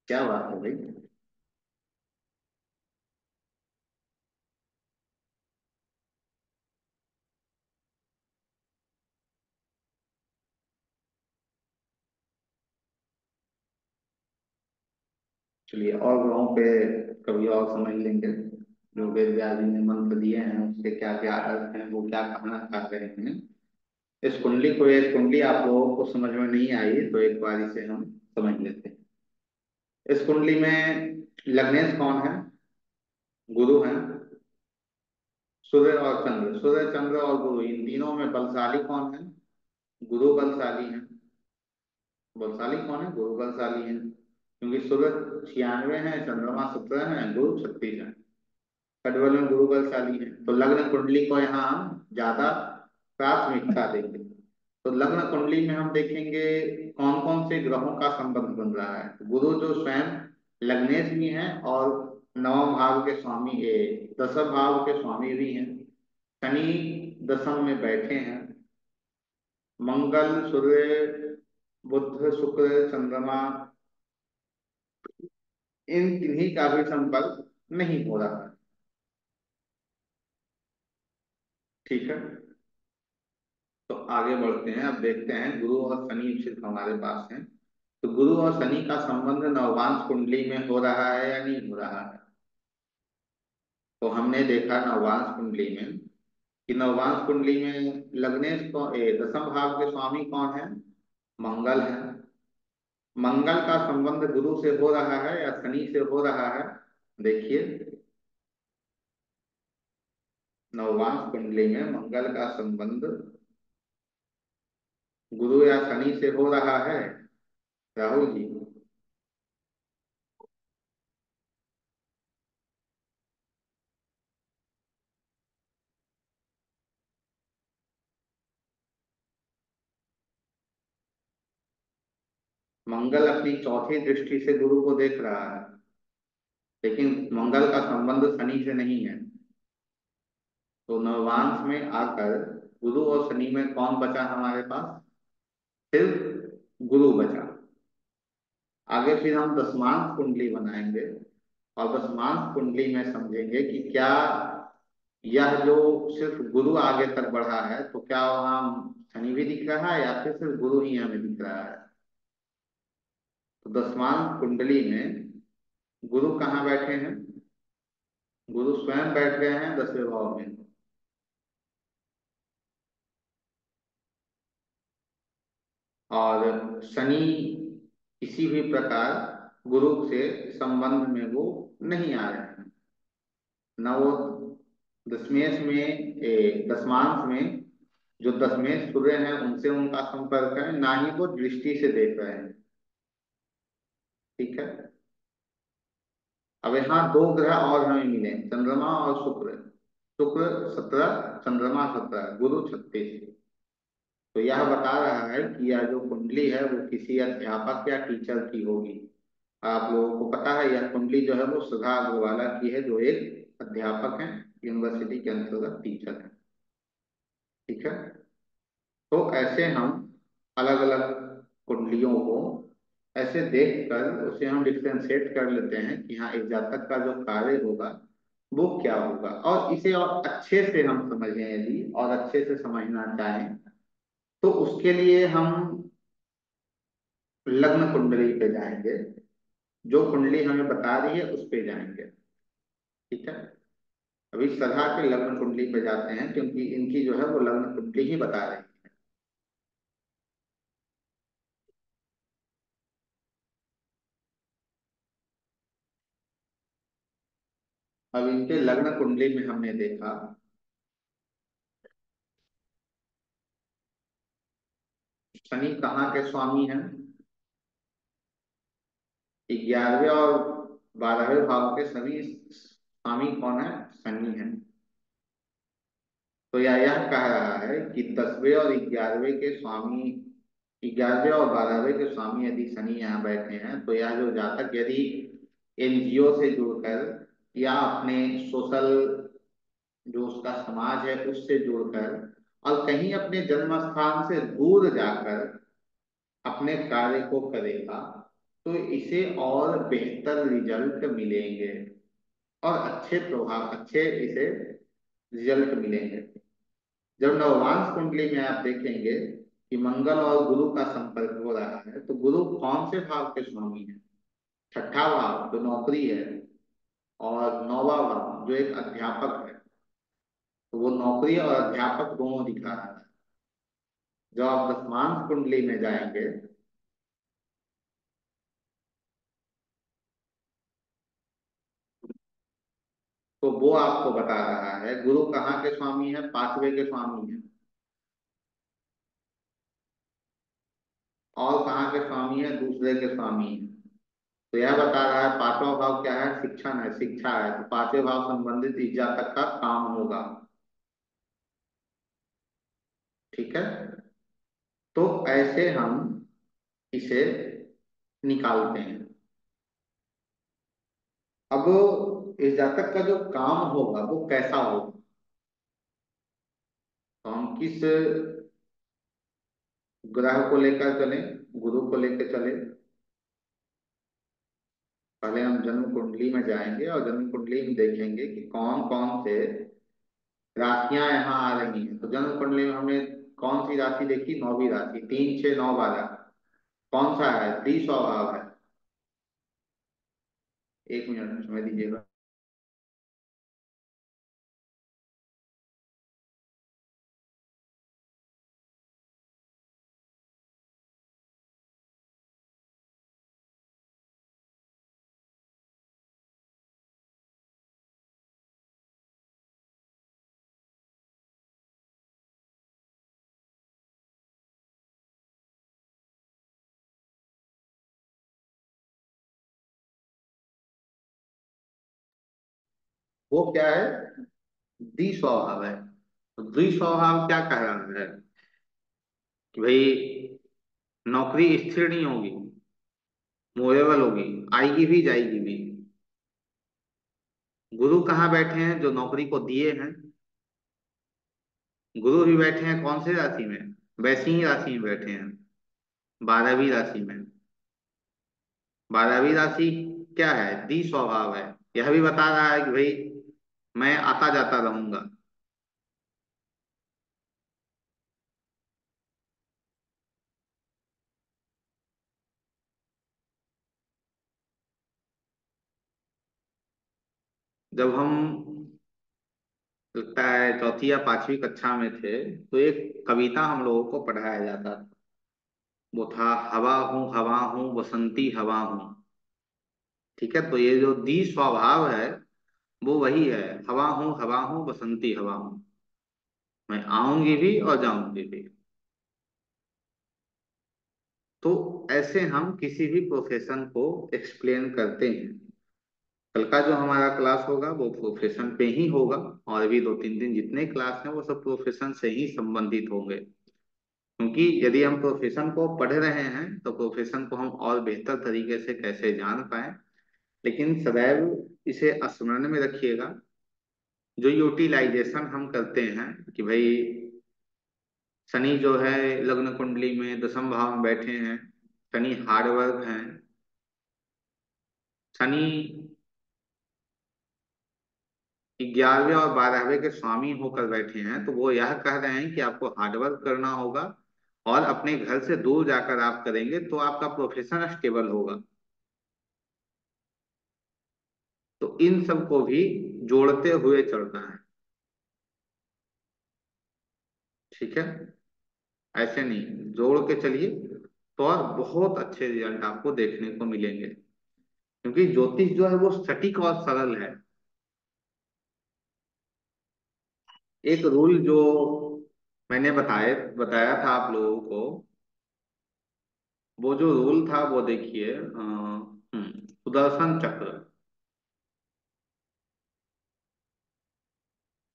क्या बात है भाई। चलिए और ग्रहों पे कभी और समझ लेंगे। जो वेद व्यास जी ने मंत्र दिए हैं उसके क्या क्या अर्थ हैं, वो क्या कहना चाह रहे हैं। इस कुंडली को, ये कुंडली आप लोगों को समझ में नहीं आई तो एक बार इसे हम समझ लेते हैं। इस कुंडली में लग्नेश कौन है, गुरु हैं। सूर्य और चंद्र, सूर्य चंद्र और गुरु, इन तीनों में बलशाली कौन है? गुरु बलशाली है। बलशाली कौन है? गुरु बलशाली है, क्योंकि सूर्य 96 है, चंद्रमा 17 है, गुरु 36 है। खटबल में गुरु बलशाली है, तो लग्न कुंडली को यहाँ हम ज्यादा प्राथमिकता देंगे। तो लग्न कुंडली में हम देखेंगे कौन कौन से ग्रहों का संबंध बन रहा है। तो गुरु जो स्वयं लग्नेश भी हैं और नवम भाव के स्वामी, दसम भाव के स्वामी भी हैं। शनि दशम में बैठे हैं। मंगल, सूर्य, बुध, शुक्र, चंद्रमा, इन किन्हीं का भी संपर्क नहीं हो रहा है। ठीक है, तो आगे बढ़ते हैं। अब देखते हैं गुरु और शनि सिर्फ हमारे पास हैं, तो गुरु और शनि का संबंध नववांश कुंडली में हो रहा है या नहीं हो रहा है? तो हमने देखा नववांश कुंडली में कि नववांश कुंडली में लग्नेश को, दसम भाव के स्वामी कौन है? मंगल है। मंगल का संबंध गुरु से हो रहा है या शनि से हो रहा है? देखिए, नववांश कुंडली में मंगल का संबंध गुरु या शनि से हो रहा है, राहुल जी? मंगल अपनी चौथी दृष्टि से गुरु को देख रहा है, लेकिन मंगल का संबंध शनि से नहीं है। तो नववांश में आकर गुरु और शनि में कौन बचा हमारे पास? सिर्फ गुरु बचा। आगे फिर हम दसमांश कुंडली बनाएंगे और दसमांश कुंडली में समझेंगे कि क्या यह जो सिर्फ गुरु आगे तक बढ़ा है, तो क्या वहां शनि भी दिख रहा है या फिर सिर्फ गुरु ही हमें दिख रहा है? तो दसमांश कुंडली में गुरु कहाँ बैठे हैं? गुरु स्वयं बैठ गए हैं 10वें भाव में, और शनि किसी भी प्रकार गुरु से संबंध में वो नहीं आ रहे हैं। न वो दशमेश में, दसमांश में जो दशमेश सूर्य हैं उनसे उनका संपर्क है, ना ही वो दृष्टि से देख रहे हैं। ठीक है, अब यहाँ दो ग्रह और हमें मिले, चंद्रमा और शुक्र। शुक्र 17, चंद्रमा 17, गुरु 36। तो यह बता रहा है कि यह जो कुंडली है वो किसी अध्यापक या टीचर की होगी। आप लोगों को पता है यह कुंडली जो है वो सुधा अग्रवाला की है, जो एक अध्यापक हैं, यूनिवर्सिटी के अंतर्गत टीचर है। ठीक है, तो ऐसे हम अलग अलग कुंडलियों को ऐसे देखकर उसे हम डिफ्रेंशिएट कर लेते हैं कि हाँ, एक जातक का जो कार्य होगा वो क्या होगा। और इसे और अच्छे से हम समझें, यदि और अच्छे से समझना चाहें तो उसके लिए हम लग्न कुंडली पे जाएंगे, जो कुंडली हमें बता रही है उस पे जाएंगे। ठीक है, अभी सदा के लग्न कुंडली पे जाते हैं, क्योंकि इनकी जो है वो लग्न कुंडली ही बता रही है। अब इनके लग्न कुंडली में हमने देखा शनि कहाँ के स्वामी हैं? 11वें और 12वें भाव के सभी स्वामी कौन है? शनि है। तो यह कह रहा है कि 10वें और 11वें के स्वामी, 11वें और 12वें के स्वामी यदि शनि यहाँ बैठे हैं, तो यह जो जातक यदि एनजीओ से जुड़कर या अपने सोशल जो उसका समाज है उससे जुड़कर और कहीं अपने जन्म स्थान से दूर जाकर अपने कार्य को करेगा, तो इसे और बेहतर रिजल्ट मिलेंगे और अच्छे प्रभाव, अच्छे इसे रिजल्ट मिलेंगे। जब नववांश कुंडली में आप देखेंगे कि मंगल और गुरु का संपर्क हो रहा है, तो गुरु कौन से भाव के स्वामी है? छठा भाव जो नौकरी है, और नौवा भाव जो एक अध्यापक है। तो वो नौकरी और अध्यापक दोनों दिखा रहा है। जब आप दसमांश कुंडली में जाएंगे तो वो आपको बता रहा है गुरु कहाँ के स्वामी है, पांचवे के स्वामी है, और कहाँ के स्वामी है, दूसरे के स्वामी है। तो यह बता रहा है पांचवा भाव क्या है, शिक्षण है, शिक्षा है, तो पांचवे भाव संबंधित ईजा तक का काम होगा। ठीक है, तो ऐसे हम इसे निकालते हैं। अब इस जातक का जो काम होगा वो कैसा होगा, तो हम किस ग्रह को लेकर चले, गुरु को लेकर चले। पहले हम जन्म कुंडली में जाएंगे और जन्म कुंडली में देखेंगे कि कौन कौन से राशियां यहाँ आ रही हैं। तो जन्म कुंडली में हमने कौन सी राशि देखी, नौवीं राशि, 3 6 9 12, कौन सा है, द्विस्वभाव है। एक मिनट समय दीजिएगा। वो क्या है, द्विस्वभाव है। तो द्विस्वभाव क्या कह रहा है कि भाई नौकरी स्थिर नहीं होगी, मूवेबल होगी, आएगी भी जाएगी भी। गुरु कहाँ बैठे हैं, जो नौकरी को दिए हैं। गुरु भी बैठे हैं कौन से राशि में, वैसी ही राशि में बैठे हैं, 12वीं राशि में। 12वीं राशि क्या है, द्वि स्वभाव है। यह भी बता रहा है कि भाई मैं आता जाता रहूंगा। जब हम लगता है चौथी या पांचवी कक्षा में थे, तो एक कविता हम लोगों को पढ़ाया जाता था। वो था, हवा हूँ बसंती हवा हूँ। ठीक है, तो ये जो दी स्वभाव है वो वही है, हवा हूँ बसंती हवा हूँ। मैं आऊंगी भी और जाऊंगी भी। तो ऐसे हम किसी भी प्रोफेशन को एक्सप्लेन करते हैं। कल का जो हमारा क्लास होगा वो प्रोफेशन पे ही होगा, और अभी 2 3 दिन जितने क्लास हैं वो सब प्रोफेशन से ही संबंधित होंगे। क्योंकि यदि हम प्रोफेशन को पढ़ रहे हैं तो प्रोफेशन को हम और बेहतर तरीके से कैसे जान पाए। लेकिन सदैव इसे स्मरण में रखिएगा, जो यूटिलाइजेशन हम करते हैं कि भाई शनि जो है लग्न कुंडली में 10वें भाव में बैठे हैं, शनि हार्ड वर्क हैं, शनि 11वें और 12वें के स्वामी होकर बैठे हैं, तो वो यह कह रहे हैं कि आपको हार्डवर्क करना होगा, और अपने घर से दूर जाकर आप करेंगे तो आपका प्रोफेशन स्टेबल होगा। तो इन सब को भी जोड़ते हुए चलना है। ठीक है, ऐसे नहीं, जोड़ के चलिए तो और बहुत अच्छे रिजल्ट आपको देखने को मिलेंगे। क्योंकि ज्योतिष जो है वो सटीक और सरल है। एक रूल जो मैंने बताया था आप लोगों को, वो जो रूल था वो देखिए, सुदर्शन चक्र।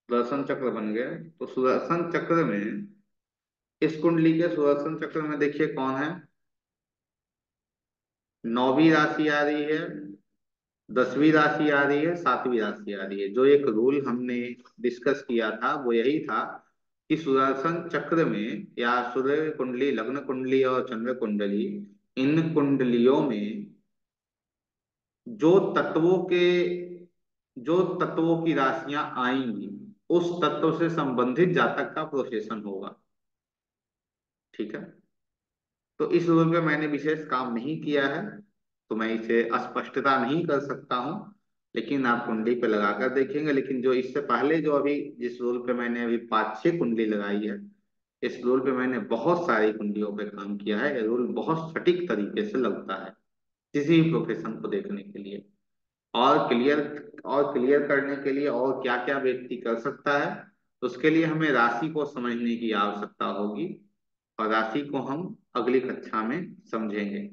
सुदर्शन चक्र बन गए, तो सुदर्शन चक्र में, इस कुंडली के सुदर्शन चक्र में देखिए कौन है, 9वीं राशि आ रही है, 10वीं राशि आ रही है, 7वीं राशि आ रही है। जो एक रूल हमने डिस्कस किया था वो यही था कि सुदर्शन चक्र में, या सूर्य कुंडली, लग्न कुंडली और चंद्र कुंडली, इन कुंडलियों में जो तत्वों के जो तत्वों की राशियां आएंगी, उस तत्व से संबंधित जातक का प्रोफेशन होगा। ठीक है, तो इस रूल पे मैंने विशेष काम नहीं किया है, तो मैं इसे अस्पष्टता नहीं कर सकता हूँ। लेकिन आप कुंडली पे लगाकर देखेंगे। लेकिन जो इससे पहले जो अभी जिस रूल पे मैंने अभी 5 6 कुंडली लगाई है, इस रूल पे मैंने बहुत सारी कुंडलियों पे काम किया है। ये रूल बहुत सटीक तरीके से लगता है किसी भी प्रोफेशन को देखने के लिए। और क्लियर करने के लिए और क्या क्या व्यक्ति कर सकता है, उसके लिए हमें राशि को समझने की आवश्यकता होगी, और राशि को हम अगली कक्षा में समझेंगे।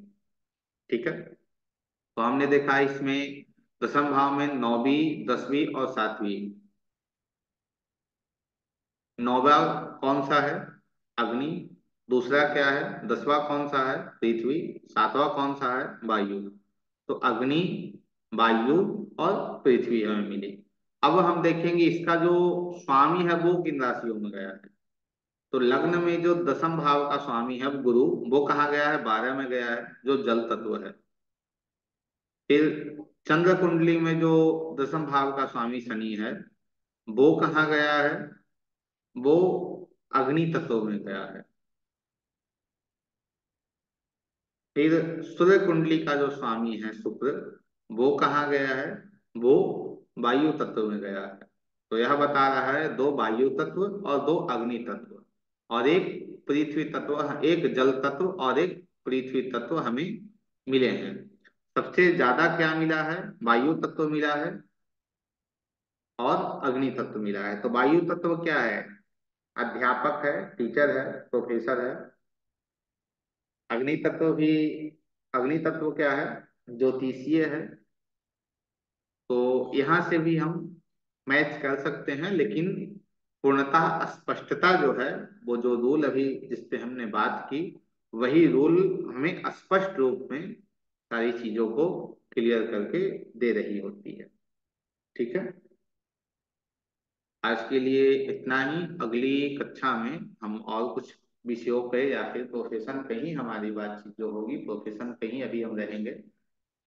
ठीक है, तो हमने देखा इसमें दशम भाव में नौवीं, दसवीं और सातवीं। नौवा कौन सा है? अग्नि। दूसरा क्या है? दसवां कौन सा है? पृथ्वी। सातवां कौन सा है? वायु। तो अग्नि, वायु और पृथ्वी हमें मिली। अब हम देखेंगे इसका जो स्वामी है वो किन राशियों में गया है। तो लग्न में जो दसम भाव का स्वामी है गुरु, वो कहाँ गया है? 12 में गया है, जो जल तत्व है। फिर चंद्र कुंडली में जो दसम भाव का स्वामी शनि है, वो कहाँ गया है? वो अग्नि तत्व में गया है। फिर सूर्य कुंडली का जो स्वामी है शुक्र, वो कहाँ गया है? वो वायु तत्व में गया है। तो यह बता रहा है दो वायु तत्व और दो अग्नि तत्व और एक पृथ्वी तत्व, एक जल तत्व और एक पृथ्वी तत्व हमें मिले हैं। सबसे ज्यादा क्या मिला है? वायु तत्व मिला है और अग्नि तत्व मिला है। तो वायु तत्व क्या है? अध्यापक है, टीचर है, प्रोफेसर है। अग्नि तत्व भी, अग्नि तत्व क्या है? ज्योतिषीय है। तो यहाँ से भी हम मैच कर सकते हैं, लेकिन पूर्णतः स्पष्टता जो है, वो जो रूल अभी जिस पे हमने बात की, वही रूल हमें स्पष्ट रूप में सारी चीजों को क्लियर करके दे रही होती है। ठीक है, आज के लिए इतना ही। अगली कक्षा में हम और कुछ विषयों पे या फिर प्रोफेशन पे ही हमारी बातचीत जो होगी, प्रोफेशन पे ही अभी हम रहेंगे।